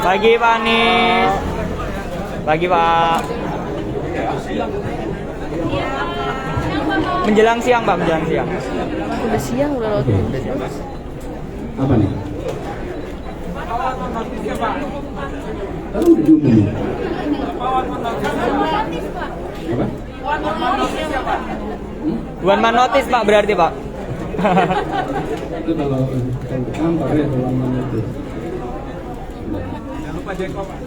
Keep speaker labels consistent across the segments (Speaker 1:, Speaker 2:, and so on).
Speaker 1: Pagi Pak Anies. Pagi Pak. Menjelang siang Pak, menjelang siang.
Speaker 2: Udah siang, udah lewat.
Speaker 3: Apa nih? Kalau udah diumumin. Apa?
Speaker 1: One man notice Pak berarti Pak.
Speaker 3: Itu kalau kantor ya one man notice.
Speaker 4: Jangan lupa Jeko Pak.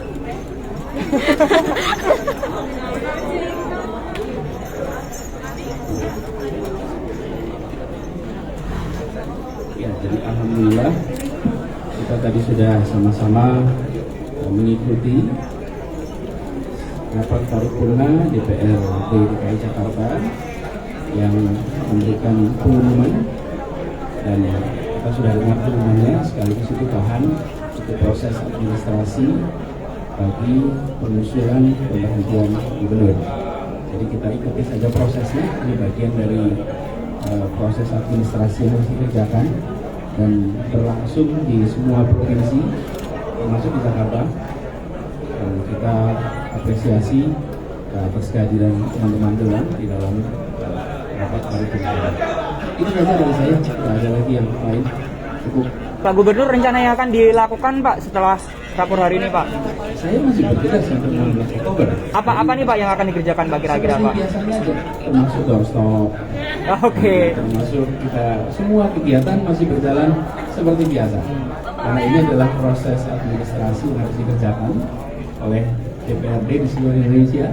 Speaker 3: Ya, jadi alhamdulillah kita tadi sudah sama-sama mengikuti rapat paripurna DPRD DKI Jakarta yang memberikan pengumuman, dan kita sudah dengar pengumumannya, sekaligus itu bahan untuk proses administrasi bagi pengusulan pemberhentian gubernur. Jadi kita ikuti saja prosesnya, ini bagian dari proses administrasi yang harus dikerjakan dan berlangsung di semua provinsi termasuk di Jakarta. Kita apresiasi atas kehadiran teman-teman Dewan di dalam rapat paripurna. Itu saja dari saya, tidak ada lagi yang lain. Cukup.
Speaker 1: Pak Gubernur, rencananya akan dilakukan Pak setelah rapor hari ini Pak?
Speaker 3: Saya masih bertugas sampai 16 Oktober.
Speaker 1: Apa nih Pak yang akan dikerjakan Pak kira-kira Pak?
Speaker 3: Biasanya aja, termasuk doorstop.
Speaker 1: Oke.
Speaker 3: Termasuk kita semua kegiatan masih berjalan seperti biasa. Karena ini adalah proses administrasi yang harus dikerjakan oleh DPRD di seluruh Indonesia,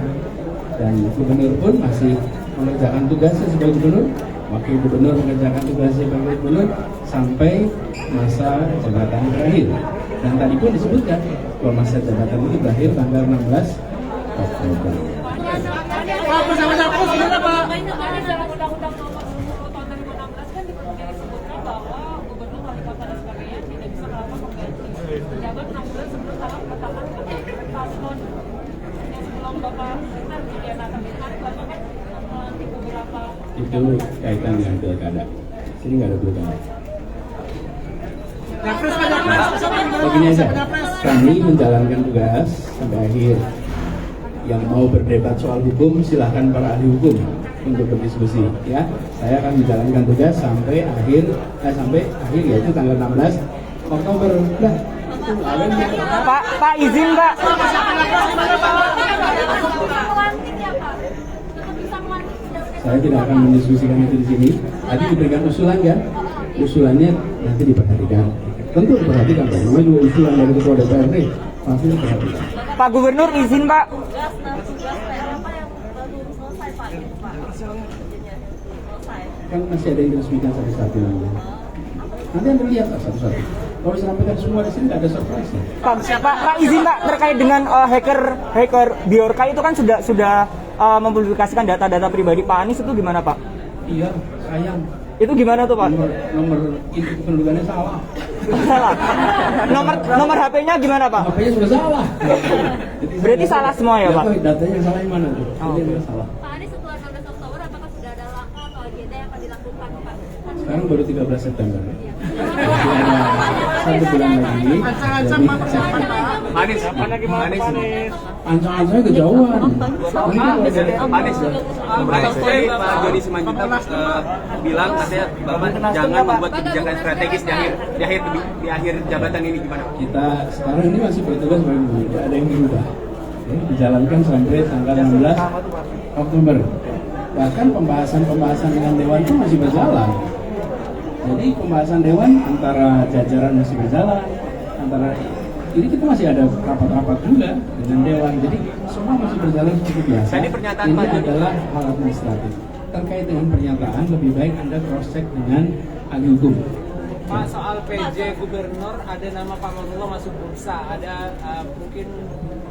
Speaker 3: dan gubernur pun masih mengerjakan tugasnya sebagai gubernur, wakil gubernur mengerjakan tugasnya sebagai gubernur sampai masa jabatan berakhir. Dan tadi pun disebutkan bahwa masa jabatan itu berakhir tanggal 16 Oktober.
Speaker 4: Pak, bersama-sama gimana Pak?
Speaker 5: Undang-undang nomor 10 tahun 2016 kan disebutkan bahwa gubernur, wali kota dan sebagainya tidak bisa melakukan pengganti jabat 6 bulan sebelum tanggal penetapan paslon yang sebelum Bapak benar di DNA. Tapi kemarin Bapak kan melantik beberapa.
Speaker 3: Itu kaitan dengan pilkada. Sini nggak ada pilkada. Begini aja, kami menjalankan tugas sampai akhir. Yang mau berdebat soal hukum silahkan para ahli hukum untuk berdiskusi, ya. Saya akan menjalankan tugas sampai akhir yaitu tanggal 16 Oktober. Nah,
Speaker 1: Pak izin Pak.
Speaker 3: Saya tidak akan mendiskusikan itu di sini. Tadi diberikan usulan kan? Usulannya nanti diperhatikan. Tentu diperhatikan, Pak. Namanya juga usulan dari Ketua DPRD, pasti diperhatikan.
Speaker 1: Pak Gubernur izin Pak.
Speaker 5: Tugas PR apa yang belum selesai Pak? Gitu Pak. Kerjanya selesai.
Speaker 3: Kan masih ada yang diresmikan satu-satu. Nanti Anda lihat satu-satu. Kalau disampaikan semua di sini tidak ada surprise ya.
Speaker 1: Pak izin Pak, terkait dengan hacker Biorka itu kan sudah mempublikasikan data-data pribadi Pak Anies, itu gimana Pak?
Speaker 3: Iya, sayang.
Speaker 1: Itu gimana tuh Pak?
Speaker 3: Nomor itu kependudukannya salah.
Speaker 1: Salah. Nomor HP-nya gimana Pak?
Speaker 3: HP-nya sudah salah.
Speaker 1: Berarti salah semua ya Pak?
Speaker 3: Datanya yang salah yang mana tuh? Jadi salah.
Speaker 5: Pak Anies setelah 16 Oktober apakah sudah ada langkah atau agenda yang akan dilakukan Pak?
Speaker 3: Sekarang baru 13 September. Masih ada 1 bulan lagi.
Speaker 4: Manis, apa lagi Manis?
Speaker 3: Ancang-ancangnya kejauhan.
Speaker 4: Manis. Tadi Pak Joni Simanjuntak bilang katanya Bapak jangan membuat kebijakan strategis di akhir jabatan ini, gimana Pak?
Speaker 3: Kita sekarang ini masih bertugas sebagai gubernur, tidak ada yang berubah. Ya, dijalankan sampai tanggal 16 Oktober. Bahkan pembahasan dengan Dewan itu masih berjalan. Jadi pembahasan Dewan antara jajaran masih berjalan, ini kita masih ada rapat-rapat juga dengan Dewan. Jadi semua masih berjalan seperti biasa.
Speaker 4: Tadi pernyataan
Speaker 3: ini
Speaker 4: Pak Joni
Speaker 3: adalah hal administratif. Terkait dengan pernyataan, lebih baik Anda cross check dengan ahli hukum.
Speaker 6: Pak, soal PJ Gubernur ada nama Pak Manula masuk bursa, ada mungkin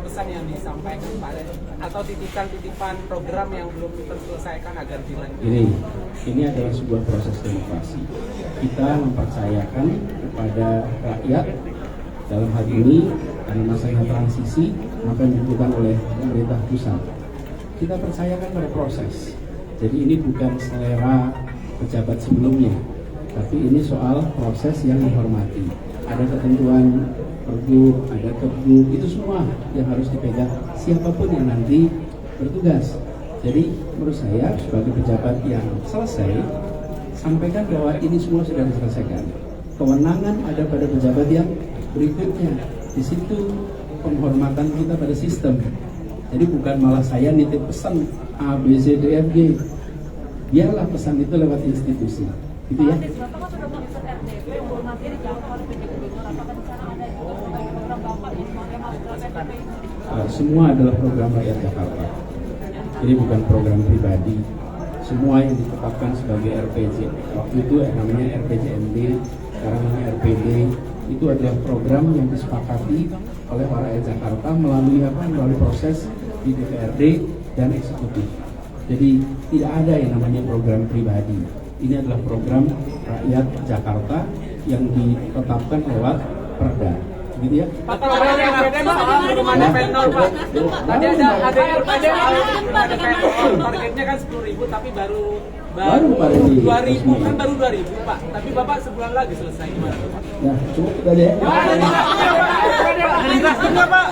Speaker 6: pesan yang disampaikan Pak, atau titipan program yang belum terselesaikan agar dilanjutkan.
Speaker 3: Ini adalah sebuah proses demokrasi. Kita mempercayakan kepada rakyat dalam hal ini karena masanya transisi maka dibutuhkan oleh pemerintah pusat. Kita percayakan pada proses. Jadi ini bukan selera pejabat sebelumnya, tapi ini soal proses yang dihormati. ada ketentuan pergub, ada kebgub, itu semua yang harus dipegang siapapun yang nanti bertugas. Jadi menurut saya sebagai pejabat yang selesai, sampaikan bahwa ini semua sudah diselesaikan. Kewenangan ada pada pejabat yang berikutnya. Di situ penghormatan kita pada sistem. Jadi bukan malah saya nitip pesan A, B, C, D, F, G. Biarlah pesan itu lewat institusi. Gitu ya.
Speaker 5: Anies, Bapak kan sudah mengisut RDP yang belum nanti dijawab oleh PJ Gubernur. Apakah di sana ada juga berbagai program Bapak yang masuk dalam RDP ini?
Speaker 3: Semua adalah program rakyat Jakarta. Jadi bukan program pribadi. Semua yang ditetapkan sebagai RPJ. Waktu itu namanya RPJMD, sekarang namanya RPD. Itu adalah program yang disepakati oleh rakyat Jakarta melalui apa? Melalui proses di DPRD dan eksekutif. Jadi tidak ada yang namanya program pribadi. Ini adalah program rakyat Jakarta yang ditetapkan lewat Perda. Gitu ya.
Speaker 6: Pak, kalau yang beda soal belum ada vendor, Pak. Tadi ada targetnya kan 10.000 tapi baru
Speaker 3: Pak Redi.
Speaker 6: 2.000 kan baru 2.000 Pak. Tapi Bapak sebulan lagi selesai gimana Pak?
Speaker 3: Nah, cukup tadi ya.
Speaker 6: Jelaskan nggak Pak?